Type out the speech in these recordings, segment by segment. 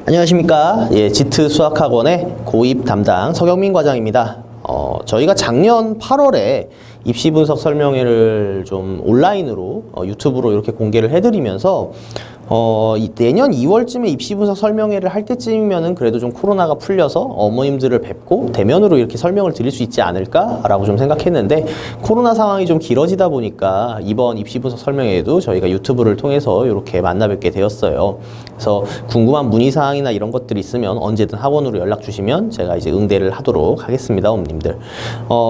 안녕하십니까. 지트 수학학원의 고입 담당 서경민 과장입니다. 저희가 작년 8월에 입시 분석 설명회를 좀 온라인으로 유튜브로 이렇게 공개를 해드리면서 내년 2월쯤에 입시 분석 설명회를 할 때쯤이면은 그래도 좀 코로나가 풀려서 어머님들을 뵙고 대면으로 이렇게 설명을 드릴 수 있지 않을까라고 좀 생각했는데, 코로나 상황이 좀 길어지다 보니까 이번 입시 분석 설명회에도 저희가 유튜브를 통해서 이렇게 만나 뵙게 되었어요. 그래서 궁금한 문의사항이나 이런 것들이 있으면 언제든 학원으로 연락 주시면 제가 이제 응대를 하도록 하겠습니다, 어머님들.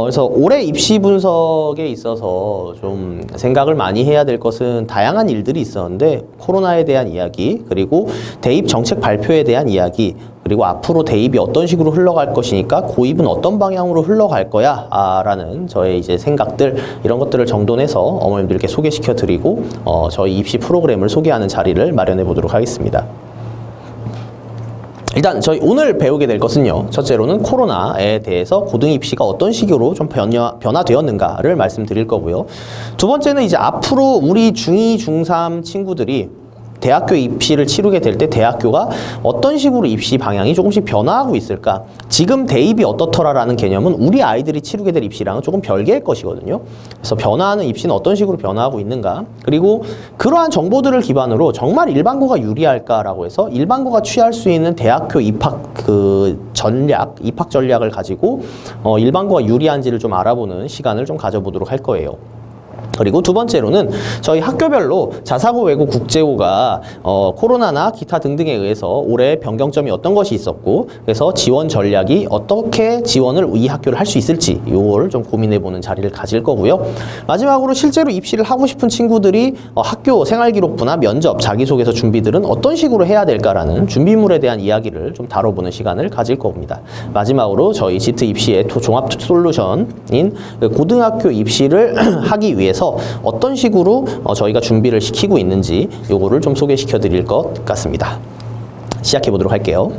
그래서 올해 입시 분석에 있어서 좀 생각을 많이 해야 될 것은 다양한 일들이 있었는데, 코로나에 대한 이야기, 그리고 대입 정책 발표에 대한 이야기, 그리고 앞으로 대입이 어떤 식으로 흘러갈 것이니까 고입은 어떤 방향으로 흘러갈 거야 라는 저의 이제 생각들, 이런 것들을 정돈해서 어머님들께 소개시켜 드리고 저희 입시 프로그램을 소개하는 자리를 마련해 보도록 하겠습니다. 일단 저희 오늘 배우게 될 것은요, 첫째로는 코로나에 대해서 고등 입시가 어떤 식으로 좀 변화되었는가를 말씀드릴 거고요. 두 번째는 이제 앞으로 우리 중2, 중3 친구들이 대학교 입시를 치르게 될 때 대학교가 어떤 식으로 입시 방향이 조금씩 변화하고 있을까? 지금 대입이 어떻더라라는 개념은 우리 아이들이 치르게 될 입시랑은 조금 별개일 것이거든요. 그래서 변화하는 입시는 어떤 식으로 변화하고 있는가? 그리고 그러한 정보들을 기반으로 정말 일반고가 유리할까라고 해서 일반고가 취할 수 있는 대학교 입학 입학 전략을 가지고 일반고가 유리한지를 좀 알아보는 시간을 좀 가져보도록 할 거예요. 그리고 두 번째로는 저희 학교별로 자사고, 외고, 국제고가 코로나나 기타 등등에 의해서 올해 변경점이 어떤 것이 있었고, 그래서 지원 전략이 어떻게 지원을 이 학교를 할 수 있을지 이걸 좀 고민해보는 자리를 가질 거고요. 마지막으로 실제로 입시를 하고 싶은 친구들이 학교 생활기록부나 면접, 자기소개서 준비들은 어떤 식으로 해야 될까라는 준비물에 대한 이야기를 좀 다뤄보는 시간을 가질 겁니다. 마지막으로 저희 지트 입시의 종합 솔루션인 고등학교 입시를 하기 위해서 어떤 식으로 저희가 준비를 시키고 있는지 요거를 좀 소개시켜 드릴 것 같습니다. 시작해 보도록 할게요.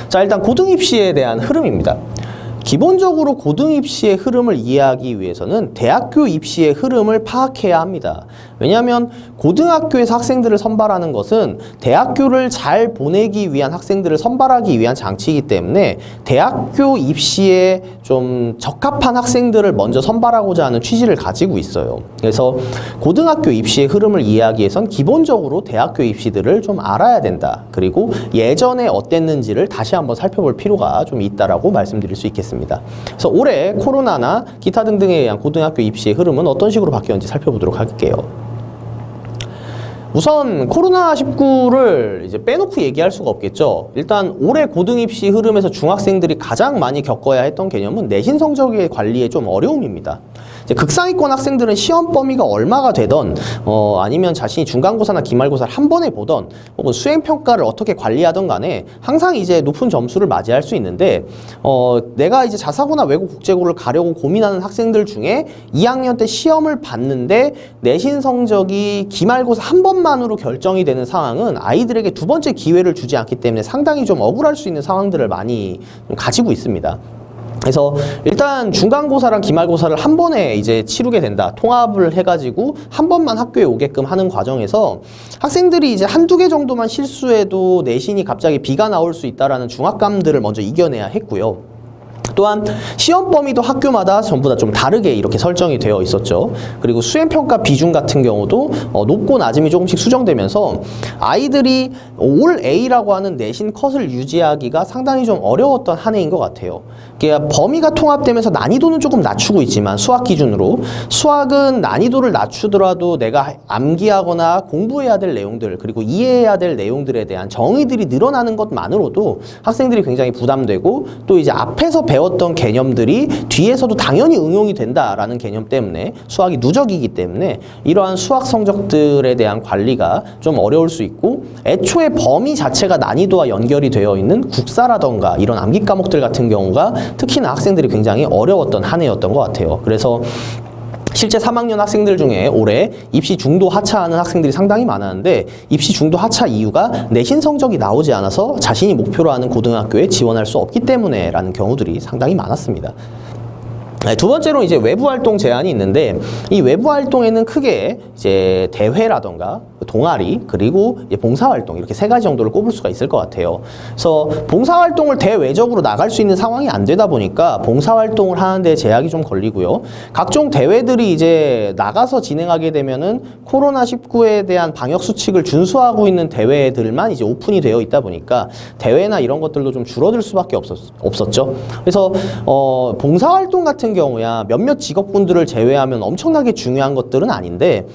자, 일단 고등 입시에 대한 흐름입니다. 기본적으로 고등 입시의 흐름을 이해하기 위해서는 대학교 입시의 흐름을 파악해야 합니다. 왜냐하면 고등학교에서 학생들을 선발하는 것은 대학교를 잘 보내기 위한 학생들을 선발하기 위한 장치이기 때문에 대학교 입시에 좀 적합한 학생들을 먼저 선발하고자 하는 취지를 가지고 있어요. 그래서 고등학교 입시의 흐름을 이해하기 위해선 기본적으로 대학교 입시들을 좀 알아야 된다. 그리고 예전에 어땠는지를 다시 한번 살펴볼 필요가 좀 있다라고 말씀드릴 수 있겠습니다. 그래서 올해 코로나나 기타 등등에 의한 고등학교 입시의 흐름은 어떤 식으로 바뀌었는지 살펴보도록 할게요. 우선 코로나19를 이제 빼놓고 얘기할 수가 없겠죠. 일단 올해 고등 입시 흐름에서 중학생들이 가장 많이 겪어야 했던 개념은 내신 성적의 관리에 좀 어려움입니다. 이제 극상위권 학생들은 시험 범위가 얼마가 되던 아니면 자신이 중간고사나 기말고사를 한 번에 보던 혹은 수행평가를 어떻게 관리하던 간에 항상 이제 높은 점수를 맞이할 수 있는데 내가 이제 자사고나 외고 국제고를 가려고 고민하는 학생들 중에 2학년 때 시험을 봤는데 내신 성적이 기말고사 한 번만으로 결정이 되는 상황은 아이들에게 두 번째 기회를 주지 않기 때문에 상당히 좀 억울할 수 있는 상황들을 많이 가지고 있습니다. 그래서 일단 중간고사랑 기말고사를 한 번에 이제 치르게 된다. 통합을 해가지고 한 번만 학교에 오게끔 하는 과정에서 학생들이 이제 한두 개 정도만 실수해도 내신이 갑자기 B가 나올 수 있다라는 중압감들을 먼저 이겨내야 했고요. 또한 시험 범위도 학교마다 전부 다 좀 다르게 이렇게 설정이 되어 있었죠. 그리고 수행평가 비중 같은 경우도 높고 낮음이 조금씩 수정되면서 아이들이 올 A라고 하는 내신 컷을 유지하기가 상당히 좀 어려웠던 한 해인 것 같아요. 그러니까 범위가 통합되면서 난이도는 조금 낮추고 있지만 수학 기준으로 수학은 난이도를 낮추더라도 내가 암기하거나 공부해야 될 내용들, 그리고 이해해야 될 내용들에 대한 정의들이 늘어나는 것만으로도 학생들이 굉장히 부담되고, 또 이제 앞에서 배웠던 개념들이 뒤에서도 당연히 응용이 된다라는 개념 때문에 수학이 누적이기 때문에 이러한 수학 성적들에 대한 관리가 좀 어려울 수 있고, 애초에 범위 자체가 난이도와 연결이 되어 있는 국사라던가 이런 암기 과목들 같은 경우가 특히나 학생들이 굉장히 어려웠던 한 해였던 것 같아요. 그래서 실제 3학년 학생들 중에 올해 입시 중도 하차하는 학생들이 상당히 많았는데, 입시 중도 하차 이유가 내신 성적이 나오지 않아서 자신이 목표로 하는 고등학교에 지원할 수 없기 때문에 라는 경우들이 상당히 많았습니다. 두 번째로 이제 외부 활동 제한이 있는데, 이 외부 활동에는 크게 이제 대회라던가 동아리, 그리고 이제 봉사활동 이렇게 세 가지 정도를 꼽을 수가 있을 것 같아요. 그래서 봉사활동을 대외적으로 나갈 수 있는 상황이 안 되다 보니까 봉사활동을 하는데 제약이 좀 걸리고요. 각종 대회들이 이제 나가서 진행하게 되면은 코로나19에 대한 방역 수칙을 준수하고 있는 대회들만 이제 오픈이 되어 있다 보니까 대회나 이런 것들도 좀 줄어들 수밖에 없었죠. 그래서 봉사활동 같은 경우야 몇몇 직업군들을 제외하면 엄청나게 중요한 것들은 아닌데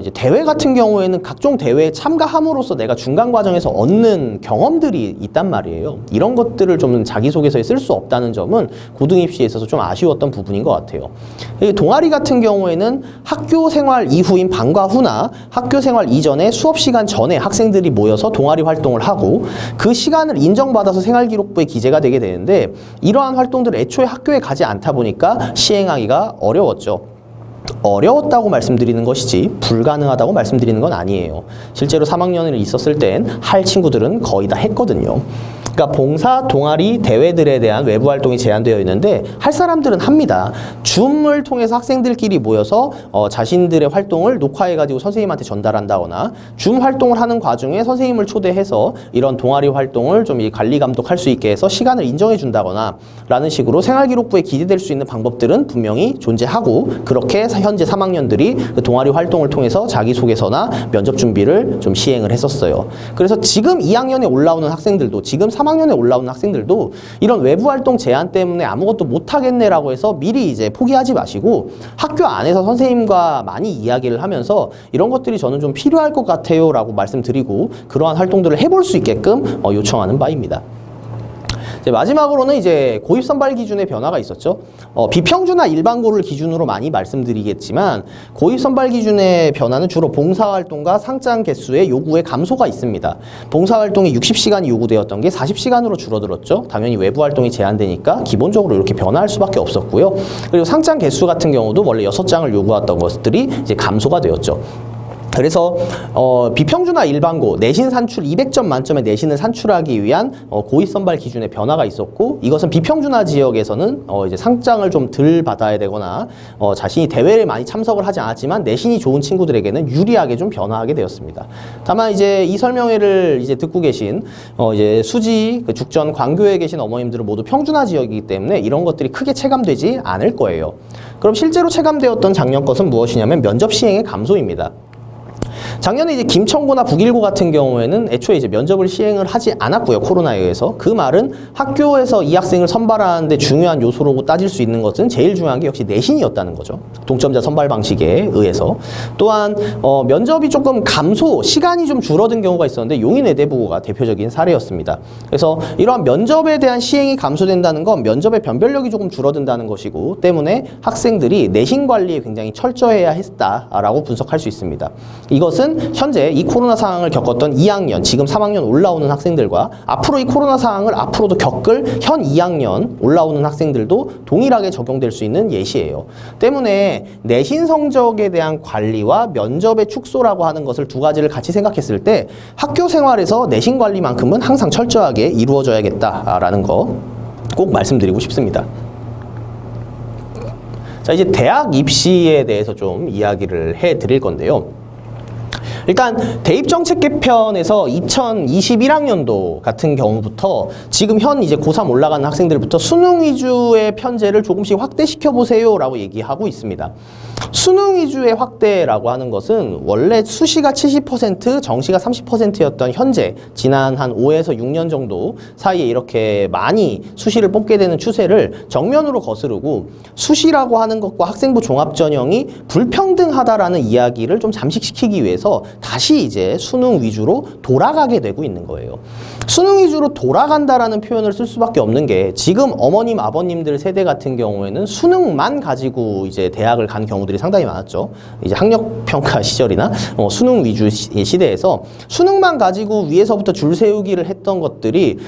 이제 대회 같은 경우에는 각종 대회에 참가함으로써 내가 중간 과정에서 얻는 경험들이 있단 말이에요. 이런 것들을 좀 자기소개서에 쓸 수 없다는 점은 고등입시에 있어서 좀 아쉬웠던 부분인 것 같아요. 동아리 같은 경우에는 학교 생활 이후인 방과 후나 학교 생활 이전에 수업 시간 전에 학생들이 모여서 동아리 활동을 하고 그 시간을 인정받아서 생활기록부에 기재가 되게 되는데 이러한 활동들을 애초에 학교에 가지 않다 보니까 시행하기가 어려웠죠. 어려웠다고 말씀드리는 것이지 불가능하다고 말씀드리는 건 아니에요. 실제로 3학년을 있었을 땐 할 친구들은 거의 다 했거든요. 그러니까 봉사, 동아리, 대회들에 대한 외부 활동이 제한되어 있는데 할 사람들은 합니다. 줌을 통해서 학생들끼리 모여서 자신들의 활동을 녹화해가지고 선생님한테 전달한다거나 줌 활동을 하는 과정에 선생님을 초대해서 이런 동아리 활동을 좀 관리 감독할 수 있게 해서 시간을 인정해 준다거나 라는 식으로 생활기록부에 기재될 수 있는 방법들은 분명히 존재하고 그렇게 현재 3학년들이 그 동아리 활동을 통해서 자기소개서나 면접 준비를 좀 시행을 했었어요. 그래서 지금 2학년에 올라오는 학생들도 지금 3학년에 올라오는 학생들도 이런 외부 활동 제한 때문에 아무것도 못하겠네라고 해서 미리 이제 포기하지 마시고 학교 안에서 선생님과 많이 이야기를 하면서 이런 것들이 저는 좀 필요할 것 같아요 라고 말씀드리고 그러한 활동들을 해볼 수 있게끔 요청하는 바입니다. 마지막으로는 이제 고입 선발 기준의 변화가 있었죠. 비평준화 일반고를 기준으로 많이 말씀드리겠지만 고입 선발 기준의 변화는 주로 봉사활동과 상장 개수의 요구에 감소가 있습니다. 봉사활동이 60시간이 요구되었던 게 40시간으로 줄어들었죠. 당연히 외부 활동이 제한되니까 기본적으로 이렇게 변화할 수밖에 없었고요. 그리고 상장 개수 같은 경우도 원래 6장을 요구했던 것들이 이제 감소가 되었죠. 그래서 비평준화 일반고 내신 산출 200점 만점의 내신을 산출하기 위한 고입 선발 기준의 변화가 있었고 이것은 비평준화 지역에서는 이제 상장을 좀 덜 받아야 되거나 자신이 대회에 많이 참석을 하지 않았지만 내신이 좋은 친구들에게는 유리하게 좀 변화하게 되었습니다. 다만 이제 이 설명회를 이제 듣고 계신 이제 수지, 죽전, 광교에 계신 어머님들은 모두 평준화 지역이기 때문에 이런 것들이 크게 체감되지 않을 거예요. 그럼 실제로 체감되었던 작년 것은 무엇이냐면 면접 시행의 감소입니다. 작년에 이제 김천고나 북일고 같은 경우에는 애초에 이제 면접을 시행을 하지 않았고요. 코로나에 의해서. 그 말은 학교에서 이 학생을 선발하는데 중요한 요소로 따질 수 있는 것은 제일 중요한 게 역시 내신이었다는 거죠. 동점자 선발 방식에 의해서. 또한 면접이 조금 감소, 시간이 좀 줄어든 경우가 있었는데 용인외대부고가 대표적인 사례였습니다. 그래서 이러한 면접에 대한 시행이 감소된다는 건 면접의 변별력이 조금 줄어든다는 것이고 때문에 학생들이 내신 관리에 굉장히 철저해야 했다라고 분석할 수 있습니다. 이것은 현재 이 코로나 상황을 겪었던 2학년, 지금 3학년 올라오는 학생들과 앞으로 이 코로나 상황을 앞으로도 겪을 현 2학년 올라오는 학생들도 동일하게 적용될 수 있는 예시예요. 때문에 내신 성적에 대한 관리와 면접의 축소라고 하는 것을 두 가지를 같이 생각했을 때 학교 생활에서 내신 관리만큼은 항상 철저하게 이루어져야겠다라는 거 꼭 말씀드리고 싶습니다. 자, 이제 대학 입시에 대해서 좀 이야기를 해 드릴 건데요. 일단 대입정책 개편에서 2021학년도 같은 경우부터 지금 현 이제 고3 올라가는 학생들부터 수능 위주의 편제를 조금씩 확대시켜 보세요 라고 얘기하고 있습니다. 수능 위주의 확대라고 하는 것은 원래 수시가 70%, 정시가 30%였던 현재 지난 한 5에서 6년 정도 사이에 이렇게 많이 수시를 뽑게 되는 추세를 정면으로 거스르고 수시라고 하는 것과 학생부 종합전형이 불평등하다라는 이야기를 좀 잠식시키기 위해서 다시 이제 수능 위주로 돌아가게 되고 있는 거예요. 수능 위주로 돌아간다라는 표현을 쓸 수밖에 없는 게 지금 어머님, 아버님들 세대 같은 경우에는 수능만 가지고 이제 대학을 간 경우들이 상당히 많았죠. 이제 학력평가 시절이나 수능 위주 시대에서 수능만 가지고 위에서부터 줄 세우기를 했던 것들이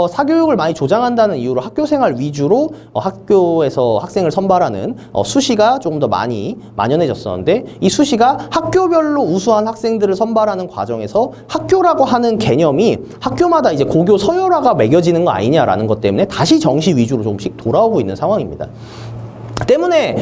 사교육을 많이 조장한다는 이유로 학교생활 위주로 학교에서 학생을 선발하는 수시가 조금 더 많이 만연해졌었는데 이 수시가 학교별로 우수한 학생들을 선발하는 과정에서 학교라고 하는 개념이 학교마다 이제 고교 서열화가 매겨지는 거 아니냐라는 것 때문에 다시 정시 위주로 조금씩 돌아오고 있는 상황입니다. 때문에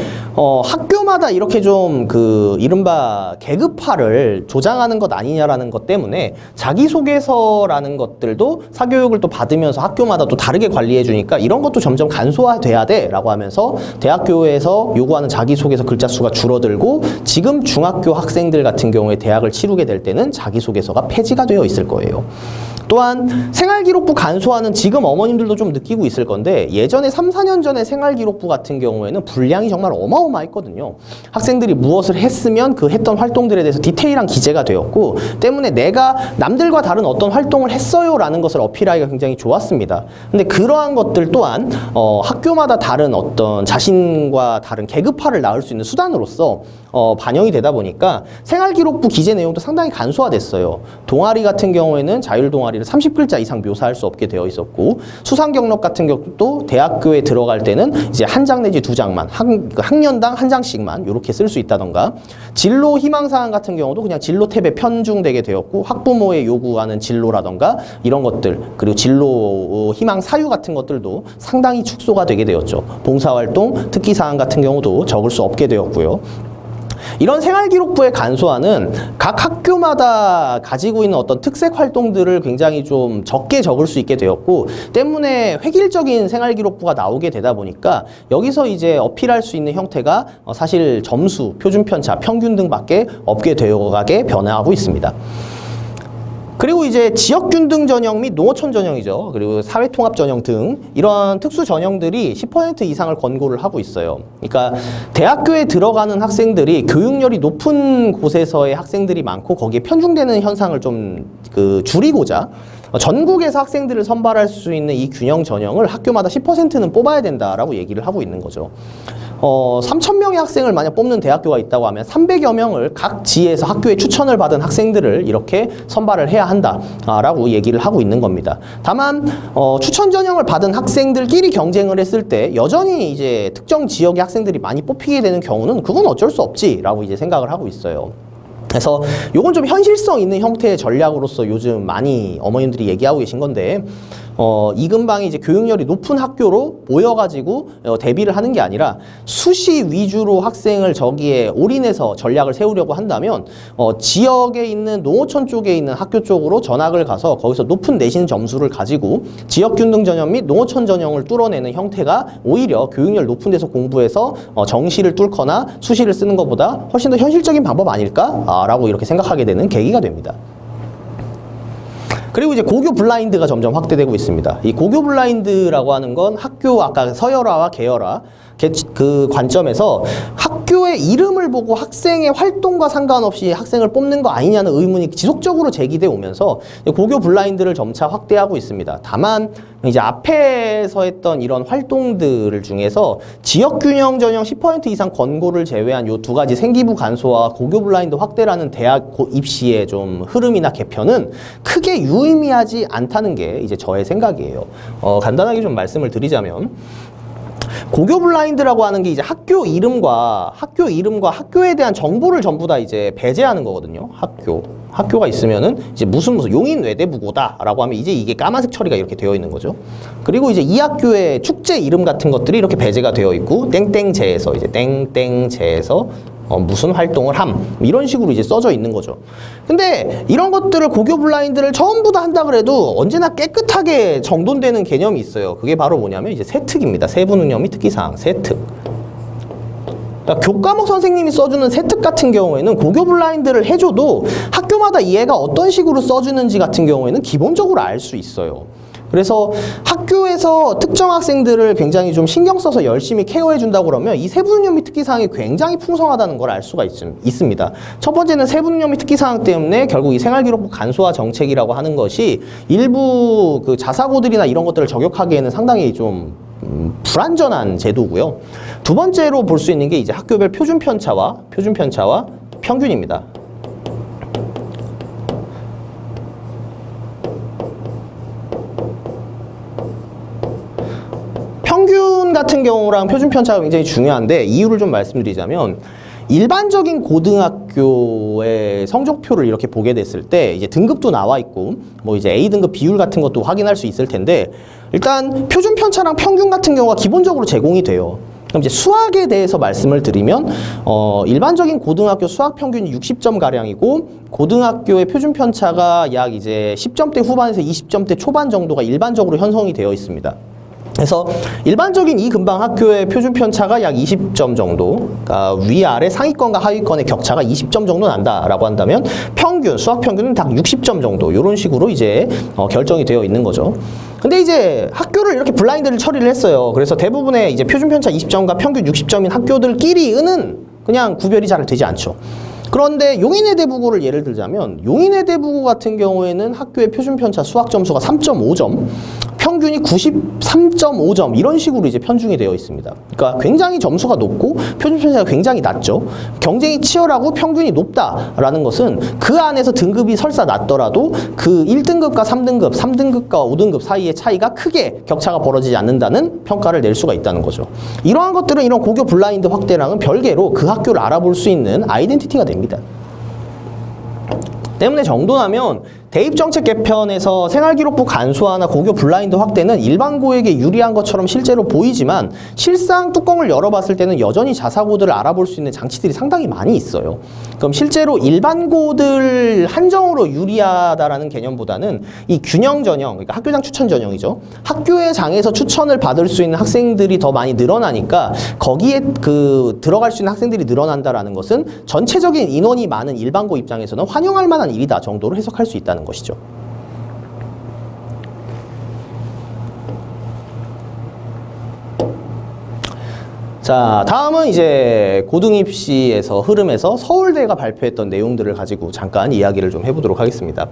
학교마다 이렇게 좀 그 이른바 계급화를 조장하는 것 아니냐라는 것 때문에 자기소개서라는 것들도 사교육을 또 받으면서 학교마다 또 다르게 관리해 주니까 이런 것도 점점 간소화돼야 돼 라고 하면서 대학교에서 요구하는 자기소개서 글자 수가 줄어들고 지금 중학교 학생들 같은 경우에 대학을 치르게 될 때는 자기소개서가 폐지가 되어 있을 거예요. 또한 생활기록부 간소화는 지금 어머님들도 좀 느끼고 있을 건데 예전에 3, 4년 전에 생활기록부 같은 경우에는 분량이 정말 어마어마했거든요. 학생들이 무엇을 했으면 그 했던 활동들에 대해서 디테일한 기재가 되었고 때문에 내가 남들과 다른 어떤 활동을 했어요 라는 것을 어필하기가 굉장히 좋았습니다. 근데 그러한 것들 또한 학교마다 다른 어떤 자신과 다른 계급화를 낳을 수 있는 수단으로서 반영이 되다 보니까 생활기록부 기재 내용도 상당히 간소화됐어요. 동아리 같은 경우에는 자율동아리를 30글자 이상 묘사할 수 없게 되어 있었고 수상 경력 같은 경우도 대학교에 들어갈 때는 이제 한 장 내지 두 장만 학년당 한 장씩만 이렇게 쓸 수 있다던가 진로 희망사항 같은 경우도 그냥 진로 탭에 편중되게 되었고 학부모의 요구하는 진로라던가 이런 것들 그리고 진로 희망 사유 같은 것들도 상당히 축소가 되게 되었죠. 봉사활동, 특기사항 같은 경우도 적을 수 없게 되었고요. 이런 생활기록부의 간소화는 각 학교마다 가지고 있는 어떤 특색 활동들을 굉장히 좀 적게 적을 수 있게 되었고 때문에 획일적인 생활기록부가 나오게 되다 보니까 여기서 이제 어필할 수 있는 형태가 사실 점수, 표준편차, 평균 등밖에 없게 되어가게 변화하고 있습니다. 그리고 이제 지역균등 전형 및 농어촌 전형이죠. 그리고 사회통합 전형 등 이런 특수 전형들이 10% 이상을 권고를 하고 있어요. 그러니까 대학교에 들어가는 학생들이 교육열이 높은 곳에서의 학생들이 많고 거기에 편중되는 현상을 좀 줄이고자 전국에서 학생들을 선발할 수 있는 이 균형 전형을 학교마다 10%는 뽑아야 된다라고 얘기를 하고 있는 거죠. 3,000명의 학생을 만약 뽑는 대학교가 있다고 하면 300여 명을 각 지에서 학교에 추천을 받은 학생들을 이렇게 선발을 해야 한다라고 얘기를 하고 있는 겁니다. 다만 추천 전형을 받은 학생들끼리 경쟁을 했을 때 여전히 이제 특정 지역의 학생들이 많이 뽑히게 되는 경우는 그건 어쩔 수 없지라고 이제 생각을 하고 있어요. 그래서 요건 좀 현실성 있는 형태의 전략으로서 요즘 많이 어머님들이 얘기하고 계신 건데 이 근방에 이제 교육열이 높은 학교로 모여가지고 대비를 하는 게 아니라 수시 위주로 학생을 저기에 올인해서 전략을 세우려고 한다면 지역에 있는 농어촌 쪽에 있는 학교 쪽으로 전학을 가서 거기서 높은 내신 점수를 가지고 지역균등 전형 및 농어촌 전형을 뚫어내는 형태가 오히려 교육열 높은 데서 공부해서 정시를 뚫거나 수시를 쓰는 것보다 훨씬 더 현실적인 방법 아닐까라고 이렇게 생각하게 되는 계기가 됩니다. 그리고 이제 고교 블라인드가 점점 확대되고 있습니다. 이 고교 블라인드라고 하는 건 학교 아까 서열화와 계열화 그 관점에서 학교의 이름을 보고 학생의 활동과 상관없이 학생을 뽑는 거 아니냐는 의문이 지속적으로 제기돼 오면서 고교 블라인드를 점차 확대하고 있습니다. 다만 이제 앞에서 했던 이런 활동들 중에서 지역균형 전형 10% 이상 권고를 제외한 요 두 가지 생기부 간소화와 고교 블라인드 확대라는 대학 입시의 좀 흐름이나 개편은 크게 유의미하지 않다는 게 이제 저의 생각이에요. 간단하게 좀 말씀을 드리자면 고교 블라인드라고 하는 게 이제 학교 이름과 학교에 대한 정보를 전부 다 이제 배제하는 거거든요. 학교가 있으면은 이제 무슨 용인 외대부고다라고 하면 이제 이게 까만색 처리가 이렇게 되어 있는 거죠. 그리고 이제 이 학교의 축제 이름 같은 것들이 이렇게 배제가 되어 있고 땡땡제에서 이제 땡땡제에서 무슨 활동을 이런 식으로 이제 써져 있는 거죠. 근데 이런 것들을 고교 블라인드를 전부 다 한다 그래도 언제나 깨끗하게 정돈되는 개념이 있어요. 그게 바로 뭐냐면 이제 세특입니다. 세부능력 및 특기사항, 세특. 그러니까 교과목 선생님이 써주는 세특 같은 경우에는 고교 블라인드를 해줘도 학교마다 얘가 어떤 식으로 써주는지 같은 경우에는 기본적으로 알 수 있어요. 그래서 학교에서 특정 학생들을 굉장히 좀 신경 써서 열심히 케어해 준다고 그러면 이 세부능력 및 특기사항이 굉장히 풍성하다는 걸 알 수가 있습니다. 첫 번째는 세부능력 및 특기사항 때문에 결국 이 생활기록부 간소화 정책이라고 하는 것이 일부 그 자사고들이나 이런 것들을 저격하기에는 상당히 좀 불완전한 제도고요. 두 번째로 볼 수 있는 게 이제 학교별 표준편차와 평균입니다. 평균 같은 경우랑 표준편차가 굉장히 중요한데 이유를 좀 말씀드리자면 일반적인 고등학교의 성적표를 이렇게 보게 됐을 때 이제 등급도 나와 있고 뭐 이제 A등급 비율 같은 것도 확인할 수 있을 텐데 일단 표준편차랑 평균 같은 경우가 기본적으로 제공이 돼요. 그럼 이제 수학에 대해서 말씀을 드리면 일반적인 고등학교 수학 평균이 60점 가량이고 고등학교의 표준 편차가 약 이제 10점대 후반에서 20점대 초반 정도가 일반적으로 형성이 되어 있습니다. 그래서 일반적인 이 근방 학교의 표준 편차가 약 20점 정도, 그러니까 위아래 상위권과 하위권의 격차가 20점 정도 난다라고 한다면 평균, 수학 평균은 딱 60점 정도 이런 식으로 이제 결정이 되어 있는 거죠. 근데 이제 학교를 이렇게 블라인드를 처리를 했어요. 그래서 대부분의 이제 표준 편차 20점과 평균 60점인 학교들끼리는 그냥 구별이 잘 되지 않죠. 그런데 용인외대부고를 예를 들자면 용인외대부고 같은 경우에는 학교의 표준 편차 수학 점수가 3.5점, 평균이 93.5점 이런 식으로 이제 편중이 되어 있습니다. 그러니까 굉장히 점수가 높고 표준 편차가 굉장히 낮죠. 경쟁이 치열하고 평균이 높다라는 것은 그 안에서 등급이 설사 낮더라도 그 1등급과 3등급, 3등급과 5등급 사이의 차이가 크게 격차가 벌어지지 않는다는 평가를 낼 수가 있다는 거죠. 이러한 것들은 이런 고교 블라인드 확대랑은 별개로 그 학교를 알아볼 수 있는 아이덴티티가 됩니다. 때문에 정도라면 대입정책 개편에서 생활기록부 간소화나 고교 블라인드 확대는 일반고에게 유리한 것처럼 실제로 보이지만 실상 뚜껑을 열어봤을 때는 여전히 자사고들을 알아볼 수 있는 장치들이 상당히 많이 있어요. 그럼 실제로 일반고들 한정으로 유리하다라는 개념보다는 이 균형 전형, 그러니까 학교장 추천 전형이죠. 학교의 장에서 추천을 받을 수 있는 학생들이 더 많이 늘어나니까 거기에 들어갈 수 있는 학생들이 늘어난다라는 것은 전체적인 인원이 많은 일반고 입장에서는 환영할 만한 일이다 정도로 해석할 수 있다는 것이죠. 자, 다음은 이제 고등입시에서 흐름에서 서울대가 발표했던 내용들을 가지고 잠깐 이야기를 좀 해보도록 하겠습니다.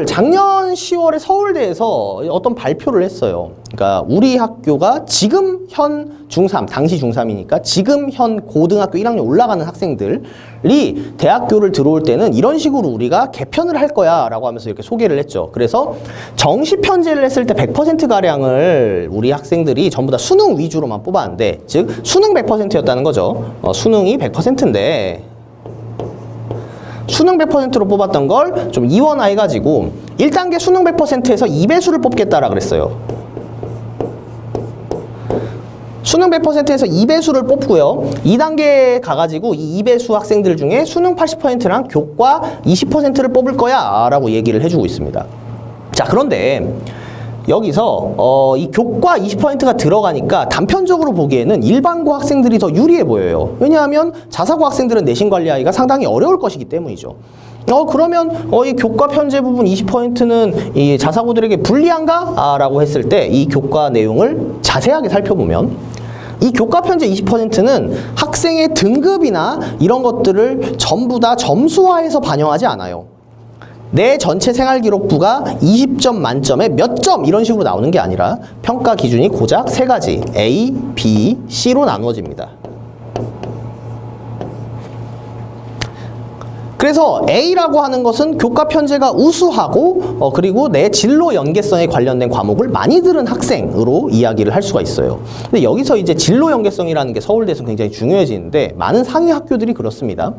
작년 10월에 서울대에서 어떤 발표를 했어요. 그러니까 우리 학교가 지금 현 중3, 당시 중3이니까 지금 현 고등학교 1학년 올라가는 학생들이 대학교를 들어올 때는 이런 식으로 우리가 개편을 할 거야 라고 하면서 이렇게 소개를 했죠. 그래서 정시 편제를 했을 때 100%가량을 우리 학생들이 전부 다 수능 위주로만 뽑았는데, 즉 수능 100%였다는 거죠. 수능이 100%인데 수능 100%로 뽑았던 걸 좀 이원화해가지고 1단계 수능 100%에서 2배수를 뽑겠다라 그랬어요. 수능 100%에서 2배수를 뽑고요. 2단계에 가가지고 이 2배수 학생들 중에 수능 80%랑 교과 20%를 뽑을 거야 라고 얘기를 해주고 있습니다. 자, 그런데 여기서 이 교과 20%가 들어가니까 단편적으로 보기에는 일반고 학생들이 더 유리해 보여요. 왜냐하면 자사고 학생들은 내신 관리하기가 상당히 어려울 것이기 때문이죠. 그러면 이 교과 편제 부분 20%는 이 자사고들에게 불리한가? 라고 했을 때 이 교과 내용을 자세하게 살펴보면 이 교과 편제 20%는 학생의 등급이나 이런 것들을 전부 다 점수화해서 반영하지 않아요. 내 전체 생활기록부가 20점 만점에 몇 점 이런 식으로 나오는 게 아니라 평가 기준이 고작 3가지 A, B, C로 나누어집니다. 그래서 A라고 하는 것은 교과 편제가 우수하고 그리고 내 진로 연계성에 관련된 과목을 많이 들은 학생으로 이야기를 할 수가 있어요. 근데 여기서 이제 진로 연계성이라는 게 서울대에서 굉장히 중요해지는데 많은 상위 학교들이 그렇습니다.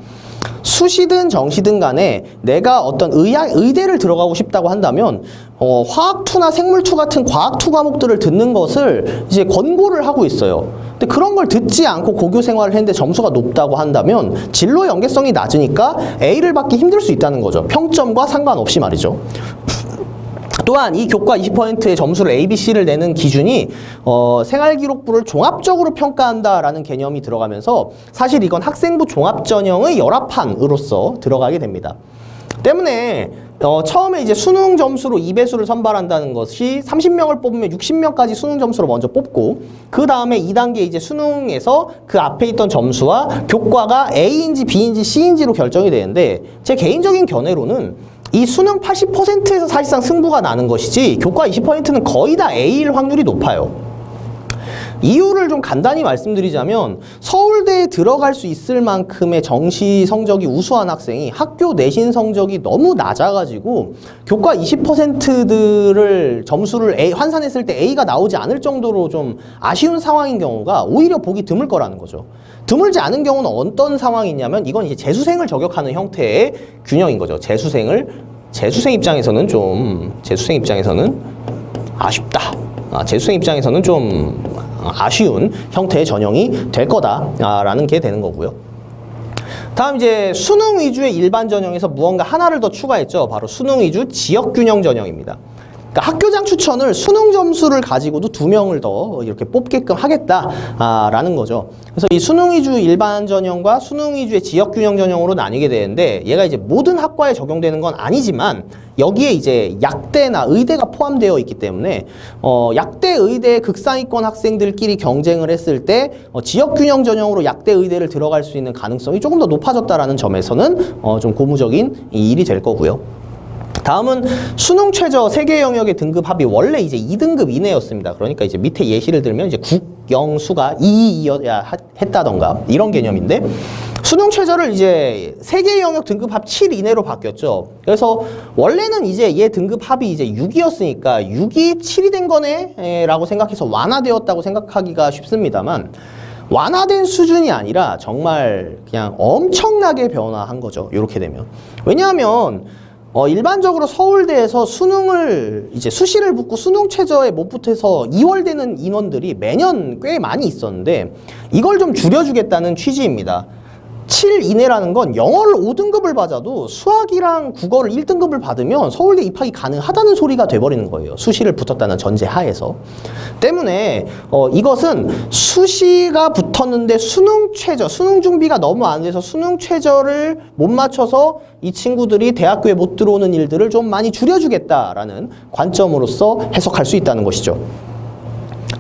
수시든 정시든 간에 내가 어떤 의대를 들어가고 싶다고 한다면 화학2나 생물2 같은 과학2 과목들을 듣는 것을 이제 권고를 하고 있어요. 근데 그런 걸 듣지 않고 고교 생활을 했는데 점수가 높다고 한다면 진로 연계성이 낮으니까 A를 받기 힘들 수 있다는 거죠. 평점과 상관없이 말이죠. 또한 이 교과 20%의 점수를 A, B, C를 내는 기준이 생활기록부를 종합적으로 평가한다라는 개념이 들어가면서 사실 이건 학생부 종합전형의 열합판으로서 들어가게 됩니다. 때문에 처음에 이제 수능 점수로 2배수를 선발한다는 것이 30명을 뽑으면 60명까지 수능 점수로 먼저 뽑고 그 다음에 2단계 이제 수능에서 그 앞에 있던 점수와 교과가 A인지 B인지 C인지로 결정이 되는데 제 개인적인 견해로는 이 수능 80%에서 사실상 승부가 나는 것이지 교과 20%는 거의 다 A일 확률이 높아요. 이유를 좀 간단히 말씀드리자면 서울대에 들어갈 수 있을 만큼의 정시 성적이 우수한 학생이 학교 내신 성적이 너무 낮아가지고 교과 20%들을 점수를 환산했을 때 A가 나오지 않을 정도로 좀 아쉬운 상황인 경우가 오히려 보기 드물 거라는 거죠. 드물지 않은 경우는 어떤 상황이냐면 이건 이제 재수생을 저격하는 형태의 균형인 거죠. 재수생 입장에서는 아쉽다. 재수생 입장에서는 좀 아쉬운 형태의 전형이 될 거다라는 게 되는 거고요. 다음 이제 수능 위주의 일반 전형에서 무언가 하나를 더 추가했죠. 바로 수능 위주 지역균형 전형입니다. 그러니까 학교장 추천을 수능 점수를 가지고도 2명을 더 이렇게 뽑게끔 하겠다라는 거죠. 그래서 이 수능 위주 일반 전형과 수능 위주의 지역균형 전형으로 나뉘게 되는데 얘가 이제 모든 학과에 적용되는 건 아니지만 여기에 이제 약대나 의대가 포함되어 있기 때문에 약대 의대 극상위권 학생들끼리 경쟁을 했을 때 지역균형 전형으로 약대 의대를 들어갈 수 있는 가능성이 조금 더 높아졌다라는 점에서는 좀 고무적인 일이 될 거고요. 다음은 수능 최저 3개 영역의 등급 합이 원래 이제 2등급 이내였습니다. 그러니까 이제 밑에 예시를 들면 이제 국영수가 2이어야 했다던가 이런 개념인데 수능 최저를 이제 3개 영역 등급 합 7 이내로 바뀌었죠. 그래서 원래는 이제 얘 등급 합이 이제 6이었으니까 6이 7이 된 거네 라고 생각해서 완화되었다고 생각하기가 쉽습니다만 완화된 수준이 아니라 정말 그냥 엄청나게 변화한 거죠. 이렇게 되면. 왜냐하면 일반적으로 서울대에서 수능을 이제 수시를 붙고 수능 최저에 못 붙어서 2월 되는 인원들이 매년 꽤 많이 있었는데 이걸 좀 줄여주겠다는 취지입니다. 7 이내라는 건 영어를 5등급을 받아도 수학이랑 국어를 1등급을 받으면 서울대 입학이 가능하다는 소리가 돼버리는 거예요. 수시를 붙었다는 전제 하에서. 때문에 이것은 수시가 붙었는데 수능 최저, 수능 준비가 너무 안 돼서 수능 최저를 못 맞춰서 이 친구들이 대학교에 못 들어오는 일들을 좀 많이 줄여주겠다라는 관점으로서 해석할 수 있다는 것이죠.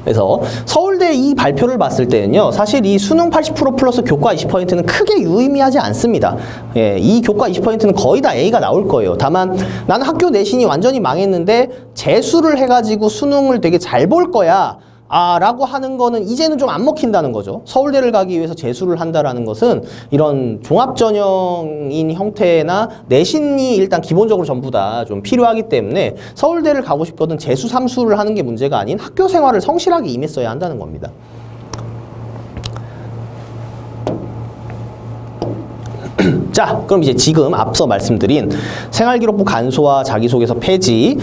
그래서 서울대 이 발표를 봤을 때는요, 사실 이 수능 80% 플러스 교과 20%는 크게 유의미하지 않습니다. 예, 이 교과 20%는 거의 다 A가 나올 거예요. 다만 나는 학교 내신이 완전히 망했는데 재수를 해가지고 수능을 되게 잘 볼 거야 라고 하는 거는 이제는 좀 안 먹힌다는 거죠. 서울대를 가기 위해서 재수를 한다라는 것은 이런 종합전형인 형태나 내신이 일단 기본적으로 전부 다 좀 필요하기 때문에 서울대를 가고 싶거든 재수 삼수를 하는 게 문제가 아닌 학교 생활을 성실하게 임했어야 한다는 겁니다. 자, 그럼 이제 지금 앞서 말씀드린 생활기록부 간소화, 자기소개서 폐지,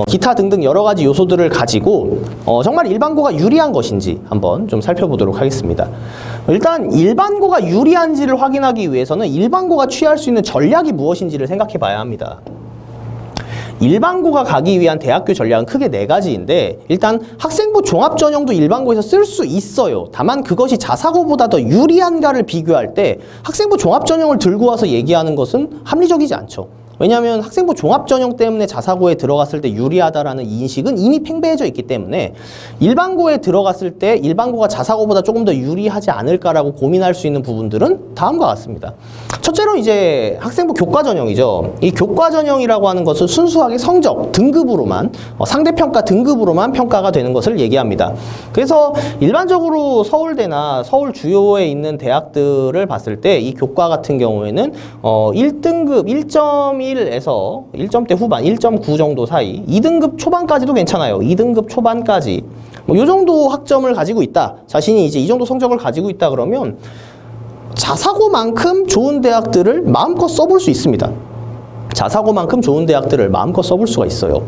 기타 등등 여러 가지 요소들을 가지고 정말 일반고가 유리한 것인지 한번 좀 살펴보도록 하겠습니다. 일단 일반고가 유리한지를 확인하기 위해서는 일반고가 취할 수 있는 전략이 무엇인지를 생각해 봐야 합니다. 일반고가 가기 위한 대학교 전략은 크게 4가지인데 일단 학생부 종합전형도 일반고에서 쓸 수 있어요. 다만 그것이 자사고보다 더 유리한가를 비교할 때 학생부 종합전형을 들고 와서 얘기하는 것은 합리적이지 않죠. 왜냐하면 학생부 종합전형 때문에 자사고에 들어갔을 때 유리하다라는 인식은 이미 팽배해져 있기 때문에 일반고에 들어갔을 때 일반고가 자사고보다 조금 더 유리하지 않을까라고 고민할 수 있는 부분들은 다음과 같습니다. 첫째로 이제 학생부 교과전형이죠. 이 교과전형이라고 하는 것은 순수하게 성적, 등급으로만 상대평가 등급으로만 평가가 되는 것을 얘기합니다. 그래서 일반적으로 서울대나 서울 주요에 있는 대학들을 봤을 때 이 교과 같은 경우에는 1등급 1.1에서 1점대 후반 1.9 정도 사이 2등급 초반까지도 괜찮아요. 2등급 초반까지 이 정도 학점을 가지고 있다. 자신이 이제 이 정도 성적을 가지고 있다 그러면 자사고만큼 좋은 대학들을 마음껏 써볼 수 있습니다. 자사고만큼 좋은 대학들을 마음껏 써볼 수가 있어요.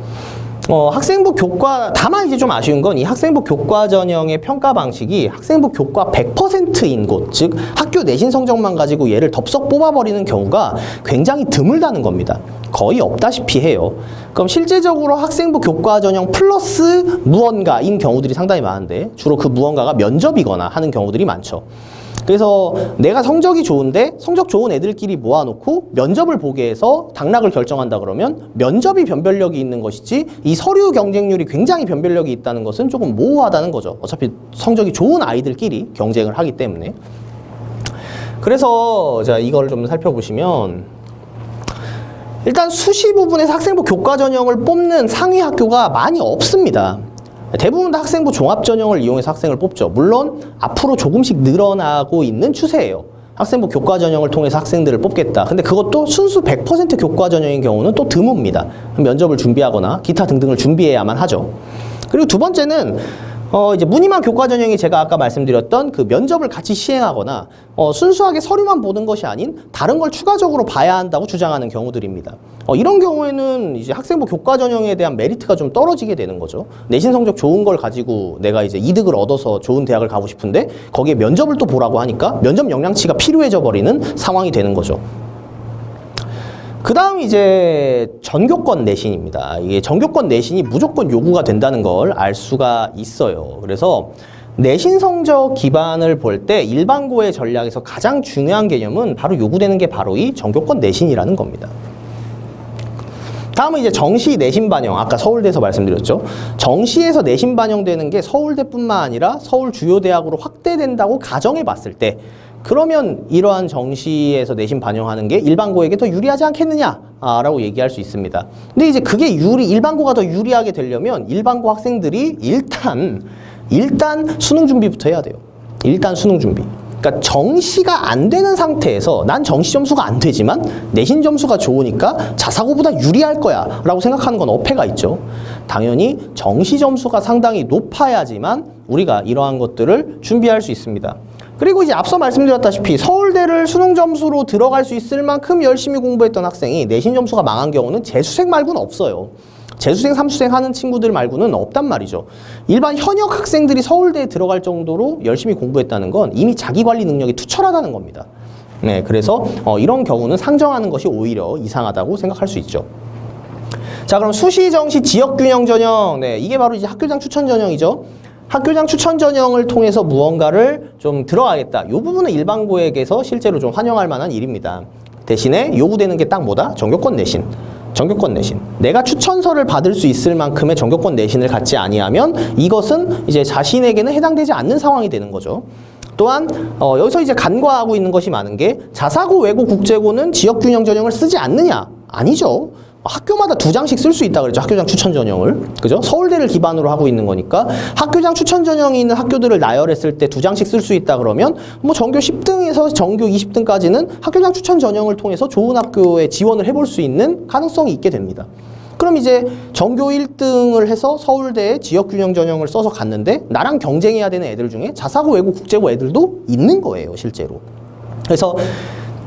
학생부 교과, 다만 이제 좀 아쉬운 건 이 학생부 교과 전형의 평가 방식이 학생부 교과 100%인 곳, 즉 학교 내신 성적만 가지고 얘를 덥석 뽑아버리는 경우가 굉장히 드물다는 겁니다. 거의 없다시피 해요. 그럼 실제적으로 학생부 교과 전형 플러스 무언가인 경우들이 상당히 많은데 주로 그 무언가가 면접이거나 하는 경우들이 많죠. 그래서 내가 성적이 좋은데 성적 좋은 애들끼리 모아놓고 면접을 보게 해서 당락을 결정한다 그러면 면접이 변별력이 있는 것이지 이 서류 경쟁률이 굉장히 변별력이 있다는 것은 조금 모호하다는 거죠. 어차피 성적이 좋은 아이들끼리 경쟁을 하기 때문에. 그래서 자 이걸 좀 살펴보시면 일단 수시 부분에서 학생부 교과 전형을 뽑는 상위 학교가 많이 없습니다. 대부분 다 학생부 종합전형을 이용해서 학생을 뽑죠. 물론 앞으로 조금씩 늘어나고 있는 추세예요. 학생부 교과전형을 통해서 학생들을 뽑겠다. 근데 그것도 순수 100% 교과전형인 경우는 또 드뭅니다. 면접을 준비하거나 기타 등등을 준비해야만 하죠. 그리고 두 번째는 이제 무늬만 교과 전형이 제가 아까 말씀드렸던 그 면접을 같이 시행하거나 순수하게 서류만 보는 것이 아닌 다른 걸 추가적으로 봐야 한다고 주장하는 경우들입니다. 이런 경우에는 이제 학생부 교과 전형에 대한 메리트가 좀 떨어지게 되는 거죠. 내신 성적 좋은 걸 가지고 내가 이제 이득을 얻어서 좋은 대학을 가고 싶은데 거기에 면접을 또 보라고 하니까 면접 역량치가 필요해져 버리는 상황이 되는 거죠. 그 다음 이제 전교권 내신입니다. 이게 전교권 내신이 무조건 요구가 된다는 걸 알 수가 있어요. 그래서 내신 성적 기반을 볼 때 일반고의 전략에서 가장 중요한 개념은 바로 요구되는 게 바로 이 전교권 내신이라는 겁니다. 다음은 이제 정시 내신 반영, 아까 서울대에서 말씀드렸죠. 정시에서 내신 반영되는 게 서울대뿐만 아니라 서울 주요 대학으로 확대된다고 가정해 봤을 때 그러면 이러한 정시에서 내신 반영하는 게 일반고에게 더 유리하지 않겠느냐라고 얘기할 수 있습니다. 근데 이제 그게 일반고가 더 유리하게 되려면 일반고 학생들이 일단 수능 준비부터 해야 돼요. 일단 수능 준비. 그러니까 정시가 안 되는 상태에서 난 정시 점수가 안 되지만 내신 점수가 좋으니까 자사고보다 유리할 거야 라고 생각하는 건 어폐가 있죠. 당연히 정시 점수가 상당히 높아야지만 우리가 이러한 것들을 준비할 수 있습니다. 그리고 이제 앞서 말씀드렸다시피 서울대를 수능 점수로 들어갈 수 있을 만큼 열심히 공부했던 학생이 내신 점수가 망한 경우는 재수생 말고는 없어요. 재수생, 삼수생 하는 친구들 말고는 없단 말이죠. 일반 현역 학생들이 서울대에 들어갈 정도로 열심히 공부했다는 건 이미 자기관리 능력이 투철하다는 겁니다. 네, 그래서 이런 경우는 상정하는 것이 오히려 이상하다고 생각할 수 있죠. 자, 그럼 수시, 정시, 지역균형 전형. 네, 이게 바로 이제 학교장 추천 전형이죠. 학교장 추천 전형을 통해서 무언가를 좀 들어가겠다. 이 부분은 일반고에게서 실제로 좀 환영할 만한 일입니다. 대신에 요구되는 게 딱 뭐다? 전교권 내신. 전교권 내신. 내가 추천서를 받을 수 있을 만큼의 전교권 내신을 갖지 아니하면 이것은 이제 자신에게는 해당되지 않는 상황이 되는 거죠. 또한 여기서 이제 간과하고 있는 것이 많은 게 자사고, 외고, 국제고는 지역균형 전형을 쓰지 않느냐? 아니죠. 학교마다 2장씩 쓸 수 있다 그랬죠. 학교장 추천 전형을. 그죠? 서울대를 기반으로 하고 있는 거니까 학교장 추천 전형이 있는 학교들을 나열했을 때 2장씩 쓸 수 있다 그러면 뭐 전교 10등에서 전교 20등까지는 학교장 추천 전형을 통해서 좋은 학교에 지원을 해볼 수 있는 가능성이 있게 됩니다. 그럼 이제 전교 1등을 해서 서울대에 지역균형 전형을 써서 갔는데 나랑 경쟁해야 되는 애들 중에 자사고, 외고, 국제고 애들도 있는 거예요, 실제로. 그래서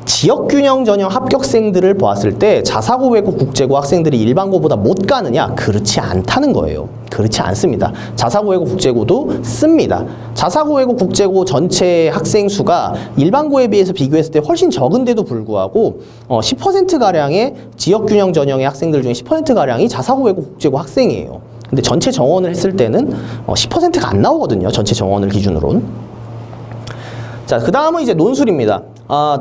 지역균형 전형 합격생들을 보았을 때 자사고, 외고, 국제고 학생들이 일반고보다 못 가느냐? 그렇지 않다는 거예요. 그렇지 않습니다. 자사고, 외고, 국제고도 씁니다. 자사고, 외고, 국제고 전체 학생 수가 일반고에 비해서 비교했을 때 훨씬 적은데도 불구하고 10%가량의 지역균형 전형의 학생들 중에 10%가량이 자사고, 외고, 국제고 학생이에요. 근데 전체 정원을 했을 때는 10%가 안 나오거든요. 전체 정원을 기준으로는. 자, 그 다음은 이제 논술입니다.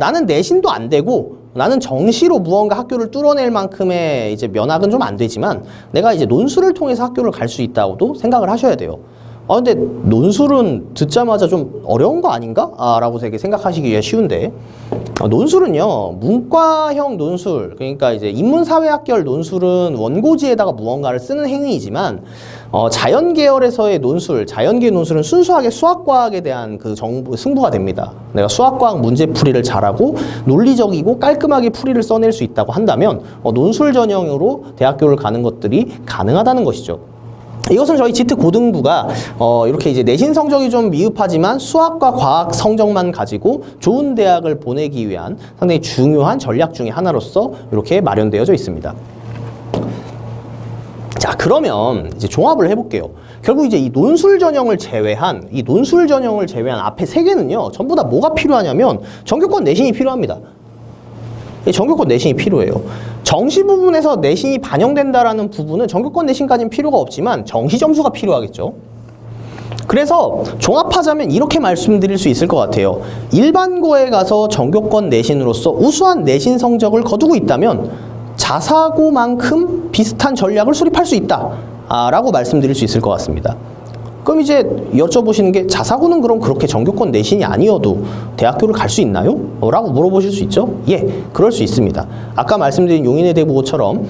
나는 내신도 안 되고 나는 정시로 무언가 학교를 뚫어낼 만큼의 이제 면학은 좀 안 되지만 내가 이제 논술을 통해서 학교를 갈 수 있다고도 생각을 하셔야 돼요. 근데 논술은 듣자마자 좀 어려운 거 아닌가? 라고 되게 생각하시기가 쉬운데 논술은요, 문과형 논술, 그러니까 이제 인문사회학계열 논술은 원고지에다가 무언가를 쓰는 행위이지만 자연 계열에서의 논술, 자연계 논술은 순수하게 수학과학에 대한 그 승부가 됩니다. 내가 수학과학 문제풀이를 잘하고 논리적이고 깔끔하게 풀이를 써낼 수 있다고 한다면 논술 전형으로 대학교를 가는 것들이 가능하다는 것이죠. 이것은 저희 지트 고등부가 이렇게 이제 내신 성적이 좀 미흡하지만 수학과 과학 성적만 가지고 좋은 대학을 보내기 위한 상당히 중요한 전략 중에 하나로서 이렇게 마련되어져 있습니다. 자, 그러면 이제 종합을 해볼게요. 결국 이제 이 논술 전형을 제외한 앞에 3개는요, 전부 다 뭐가 필요하냐면 전교권 내신이 필요합니다. 전교권 내신이 필요해요. 정시 부분에서 내신이 반영된다라는 부분은 전교권 내신까지는 필요가 없지만 정시 점수가 필요하겠죠. 그래서 종합하자면 이렇게 말씀드릴 수 있을 것 같아요. 일반고에 가서 전교권 내신으로서 우수한 내신 성적을 거두고 있다면 자사고만큼 비슷한 전략을 수립할 수 있다 라고 말씀드릴 수 있을 것 같습니다. 그럼 이제 여쭤보시는 게 자사고는 그럼 그렇게 전교권 내신이 아니어도 대학교를 갈 수 있나요? 라고 물어보실 수 있죠? 예, 그럴 수 있습니다. 아까 말씀드린 용인의 대국어처럼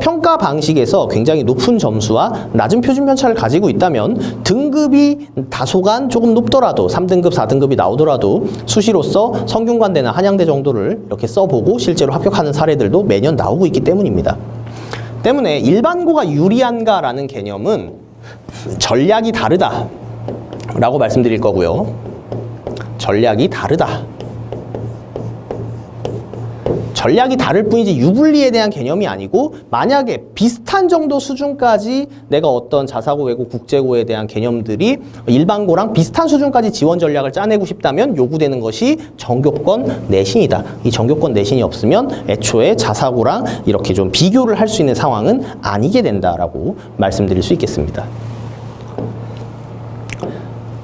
평가 방식에서 굉장히 높은 점수와 낮은 표준 편차를 가지고 있다면 등급이 다소간 조금 높더라도 3등급, 4등급이 나오더라도 수시로서 성균관대나 한양대 정도를 이렇게 써보고 실제로 합격하는 사례들도 매년 나오고 있기 때문입니다. 때문에 일반고가 유리한가라는 개념은 전략이 다르다 라고 말씀드릴 거고요. 전략이 다르다. 전략이 다를 뿐이지 유불리에 대한 개념이 아니고, 만약에 비슷한 정도 수준까지 내가 어떤 자사고, 외고, 국제고에 대한 개념들이 일반고랑 비슷한 수준까지 지원 전략을 짜내고 싶다면 요구되는 것이 전교권 내신이다. 이 전교권 내신이 없으면 애초에 자사고랑 이렇게 좀 비교를 할 수 있는 상황은 아니게 된다라고 말씀드릴 수 있겠습니다.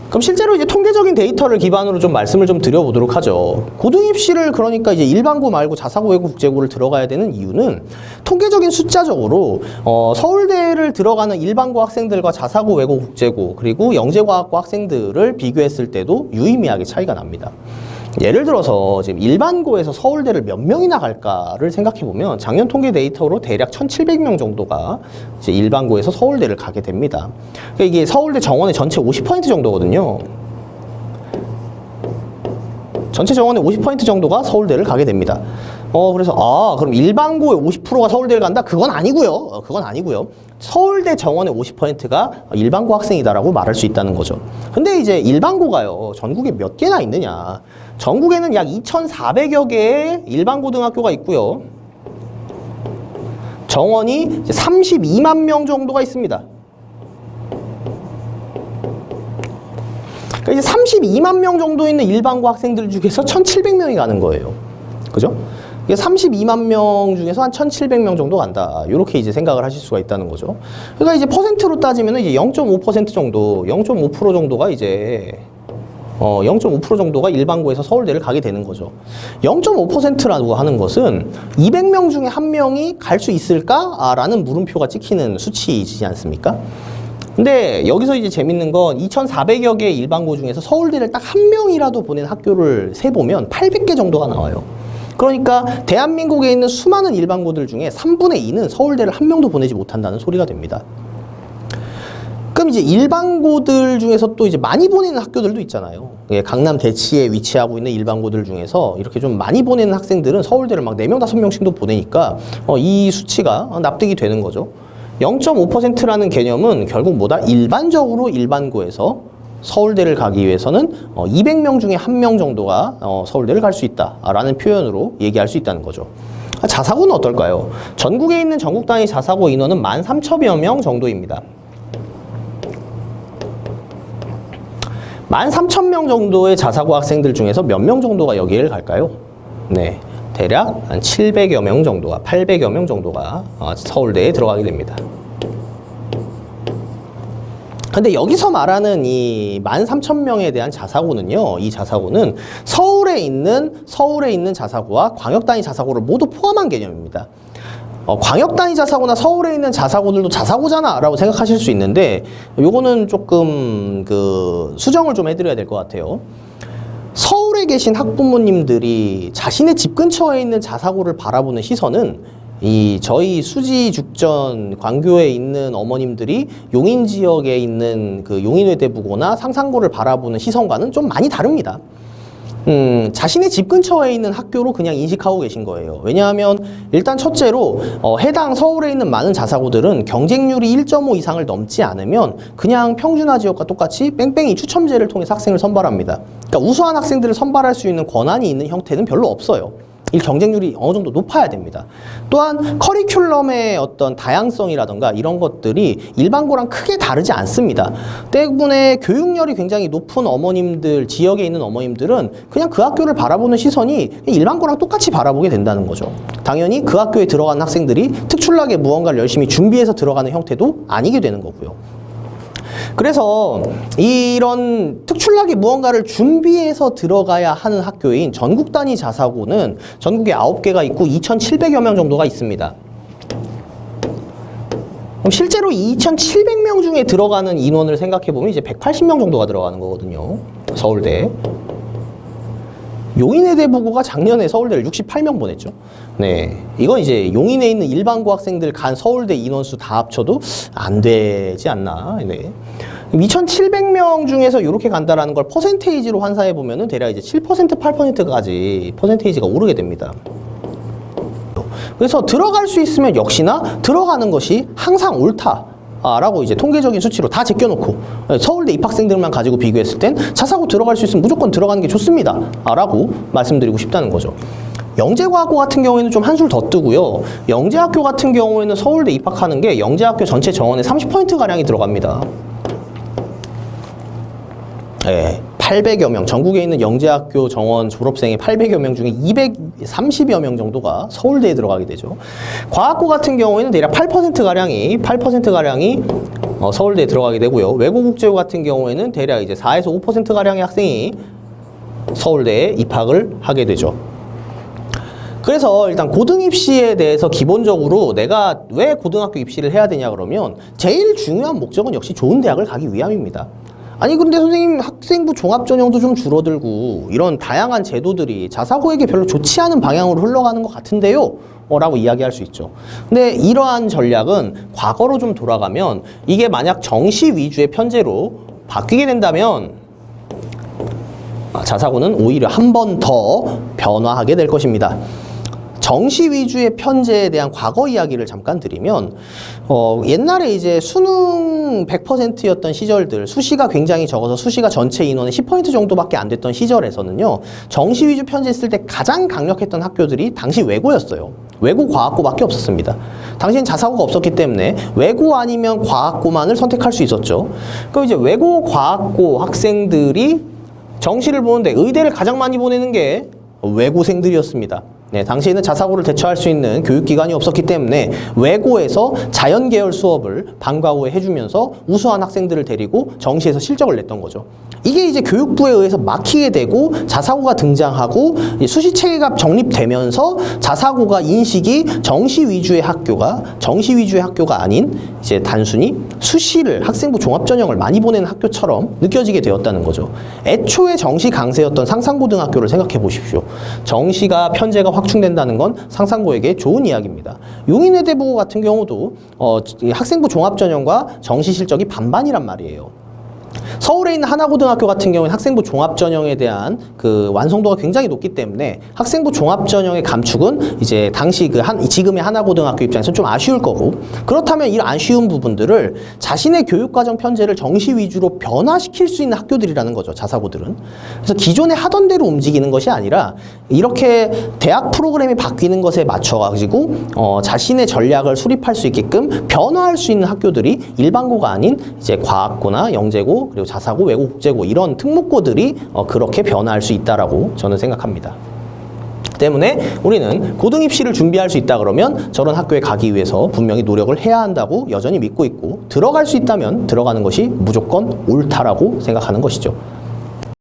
그럼 실제로 이제 통계적인 데이터를 기반으로 좀 말씀을 좀 드려보도록 하죠. 고등입시를 그러니까 이제 일반고 말고 자사고, 외고, 국제고를 들어가야 되는 이유는 통계적인 숫자적으로 서울대를 들어가는 일반고 학생들과 자사고, 외고, 국제고 그리고 영재과학고 학생들을 비교했을 때도 유의미하게 차이가 납니다. 예를 들어서 지금 일반고에서 서울대를 몇 명이나 갈까를 생각해보면 작년 통계 데이터로 대략 1,700명 정도가 이제 일반고에서 서울대를 가게 됩니다. 그러니까 이게 서울대 정원의 전체 50% 정도거든요. 전체 정원의 50% 정도가 서울대를 가게 됩니다. 그래서 그럼 일반고의 50%가 서울대를 간다? 그건 아니고요. 그건 아니고요. 서울대 정원의 50%가 일반고 학생이다라고 말할 수 있다는 거죠. 근데 이제 일반고가요, 전국에 몇 개나 있느냐? 전국에는 약 2,400여 개의 일반고등학교가 있고요. 정원이 이제 32만 명 정도가 있습니다. 그러니까 이제 32만 명 정도 있는 일반고 학생들 중에서 1,700명이 가는 거예요. 그죠? 32만 명 중에서 한 1,700명 정도 간다. 이렇게 이제 생각을 하실 수가 있다는 거죠. 그러니까 이제 퍼센트로 따지면 이제 0.5% 정도, 0.5% 정도가 이제 0.5% 정도가 일반고에서 서울대를 가게 되는 거죠. 0.5%라고 하는 것은 200명 중에 한 명이 갈 수 있을까? 라는 물음표가 찍히는 수치이지 않습니까? 근데 여기서 이제 재밌는 건 2,400여 개의 일반고 중에서 서울대를 딱 한 명이라도 보낸 학교를 세보면 800개 정도가 나와요. 그러니까 대한민국에 있는 수많은 일반고들 중에 3분의 2는 서울대를 한 명도 보내지 못한다는 소리가 됩니다. 그럼 이제 일반고들 중에서 또 이제 많이 보내는 학교들도 있잖아요. 강남 대치에 위치하고 있는 일반고들 중에서 이렇게 좀 많이 보내는 학생들은 서울대를 막 4명, 5명씩도 보내니까 이 수치가 납득이 되는 거죠. 0.5%라는 개념은 결국 뭐다? 일반적으로 일반고에서 서울대를 가기 위해서는 200명 중에 1명 정도가 서울대를 갈 수 있다라는 표현으로 얘기할 수 있다는 거죠. 자사고는 어떨까요? 전국에 있는 전국 단위 자사고 인원은 13,000여 명 정도입니다. 13,000명 정도의 자사고 학생들 중에서 몇 명 정도가 여기를 갈까요? 네, 대략 한 700여 명 정도가, 800여 명 정도가 서울대에 들어가게 됩니다. 근데 여기서 말하는 이 13,000명에 대한 자사고는요, 이 자사고는 서울에 있는 자사고와 광역단위 자사고를 모두 포함한 개념입니다. 광역단위 자사고나 서울에 있는 자사고들도 자사고잖아 라고 생각하실 수 있는데, 요거는 조금 수정을 좀 해드려야 될 것 같아요. 서울에 계신 학부모님들이 자신의 집 근처에 있는 자사고를 바라보는 시선은 저희 수지 죽전 광교에 있는 어머님들이 용인 지역에 있는 용인외대부고나 상산고를 바라보는 시선과는 좀 많이 다릅니다. 자신의 집 근처에 있는 학교로 그냥 인식하고 계신 거예요. 왜냐하면 일단 첫째로 해당 서울에 있는 많은 자사고들은 경쟁률이 1.5 이상을 넘지 않으면 그냥 평준화 지역과 똑같이 뺑뺑이 추첨제를 통해서 학생을 선발합니다. 그러니까 우수한 학생들을 선발할 수 있는 권한이 있는 형태는 별로 없어요. 이 경쟁률이 어느 정도 높아야 됩니다. 또한 커리큘럼의 어떤 다양성이라던가 이런 것들이 일반고랑 크게 다르지 않습니다. 때문에 교육열이 굉장히 높은 어머님들, 지역에 있는 어머님들은 그냥 그 학교를 바라보는 시선이 일반고랑 똑같이 바라보게 된다는 거죠. 당연히 그 학교에 들어가는 학생들이 특출나게 무언가를 열심히 준비해서 들어가는 형태도 아니게 되는 거고요. 그래서 이런 특출나게 무언가를 준비해서 들어가야 하는 학교인 전국 단위 자사고는 전국에 9개가 있고 2,700여 명 정도가 있습니다. 그럼 실제로 2,700명 중에 들어가는 인원을 생각해보면 이제 180명 정도가 들어가는 거거든요. 서울대. 용인외대부고가 작년에 서울대를 68명 보냈죠. 네, 이건 이제 용인에 있는 일반고 학생들 간 서울대 인원수 다 합쳐도 안 되지 않나. 네. 2,700명 중에서 이렇게 간다라는 걸 퍼센테이지로 환산해 보면은 대략 이제 7%, 8%까지 퍼센테이지가 오르게 됩니다. 그래서 들어갈 수 있으면 역시나 들어가는 것이 항상 옳다. 라고 이제 통계적인 수치로 다 제껴놓고 서울대 입학생들만 가지고 비교했을 땐 자사고 들어갈 수 있으면 무조건 들어가는 게 좋습니다. 라고 말씀드리고 싶다는 거죠. 영재과학고 같은 경우에는 좀 한술 더 뜨고요. 영재학교 같은 경우에는 서울대 입학하는 게 영재학교 전체 정원에 30%가량이 들어갑니다. 네, 800여 명, 전국에 있는 영재학교 정원 졸업생의 800여 명 중에 230여 명 정도가 서울대에 들어가게 되죠. 과학고 같은 경우에는 대략 8%가량이 서울대에 들어가게 되고요. 외고국제고 같은 경우에는 대략 이제 4에서 5%가량의 학생이 서울대에 입학을 하게 되죠. 그래서 일단 고등입시에 대해서 기본적으로 내가 왜 고등학교 입시를 해야 되냐 그러면 제일 중요한 목적은 역시 좋은 대학을 가기 위함입니다. 아니 근데 선생님 학생부 종합전형도 좀 줄어들고 이런 다양한 제도들이 자사고에게 별로 좋지 않은 방향으로 흘러가는 것 같은데요? 라고 이야기할 수 있죠. 근데 이러한 전략은 과거로 좀 돌아가면 이게 만약 정시 위주의 편제로 바뀌게 된다면 자사고는 오히려 한 번 더 변화하게 될 것입니다. 정시 위주의 편제에 대한 과거 이야기를 잠깐 드리면 옛날에 이제 수능 100%였던 시절들, 수시가 굉장히 적어서 수시가 전체 인원의 10% 정도밖에 안 됐던 시절에서는요, 정시 위주 편제했을 때 가장 강력했던 학교들이 당시 외고였어요. 외고 과학고밖에 없었습니다. 당시엔 자사고가 없었기 때문에 외고 아니면 과학고만을 선택할 수 있었죠. 그럼 이제 외고 과학고 학생들이 정시를 보는데 의대를 가장 많이 보내는 게 외고생들이었습니다. 네, 당시에는 자사고를 대처할 수 있는 교육기관이 없었기 때문에 외고에서 자연계열 수업을 방과후에 해주면서 우수한 학생들을 데리고 정시에서 실적을 냈던 거죠. 이게 이제 교육부에 의해서 막히게 되고 자사고가 등장하고 수시체계가 정립되면서 자사고가 인식이 정시 위주의 학교가 아닌 이제 단순히 수시를 학생부 종합전형을 많이 보내는 학교처럼 느껴지게 되었다는 거죠. 애초에 정시 강세였던 상산고등학교를 생각해 보십시오. 정시가 편제가 확충된다는 건 상산고에게 좋은 이야기입니다. 용인외대부고 같은 경우도 학생부 종합전형과 정시 실적이 반반이란 말이에요. 서울에 있는 하나고등학교 같은 경우는 학생부 종합전형에 대한 그 완성도가 굉장히 높기 때문에 학생부 종합전형의 감축은 이제 당시 지금의 하나고등학교 입장에서 좀 아쉬울 거고, 그렇다면 이 아쉬운 부분들을 자신의 교육과정 편제를 정시 위주로 변화시킬 수 있는 학교들이라는 거죠, 자사고들은. 그래서 기존에 하던 대로 움직이는 것이 아니라 이렇게 대학 프로그램이 바뀌는 것에 맞춰가지고 자신의 전략을 수립할 수 있게끔 변화할 수 있는 학교들이 일반고가 아닌 이제 과학고나 영재고 그리고 자사고, 외고국제고 이런 특목고들이 그렇게 변화할 수 있다라고 저는 생각합니다. 때문에 우리는 고등입시를 준비할 수 있다 그러면 저런 학교에 가기 위해서 분명히 노력을 해야 한다고 여전히 믿고 있고, 들어갈 수 있다면 들어가는 것이 무조건 옳다라고 생각하는 것이죠.